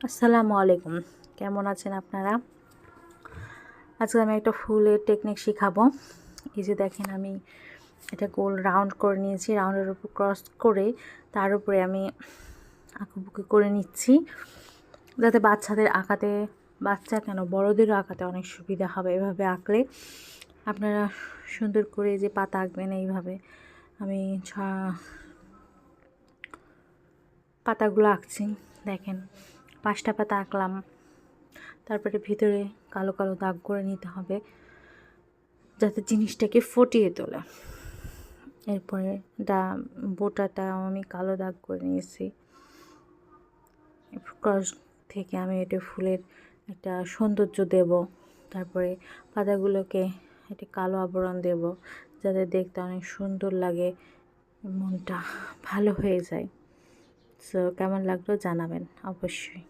আসসালামু আলাইকুম, কেমন আছেন আপনারা? আজকে আমি একটা ফুলের টেকনিক শিখাবো। এই যে দেখেন, আমি এটা গোল রাউন্ড করে নিয়েছি। রাউন্ডের উপর ক্রস করে তার উপরে আমি আঁকাবুকি করে নিচ্ছি, যাতে বাচ্চাদের আঁকাতে, বাচ্চা কেন বড়োদেরও আঁকাতে অনেক সুবিধা হবে। এভাবে আঁকলে আপনারা সুন্দর করে যে পাতা আঁকবেন, এইভাবে আমি পাতাগুলো আঁকছি। দেখেন, 5টা পাতা আঁকলাম। তারপরে ভিতরে কালো কালো দাগ করে নিতে হবে, যাতে জিনিসটাকে ফুটিয়ে তোলে। এরপরে বোটাটাও আমি কালো দাগ করে নিয়েছি। ক্রস থেকে আমি এটা ফুলের একটা সৌন্দর্য দেব। তারপরে পাতাগুলোকে একটা কালো আবরণ দেব, যাতে দেখতে অনেক সুন্দর লাগে, মনটা ভালো হয়ে যায়। সো কেমন লাগলো জানাবেন অবশ্যই।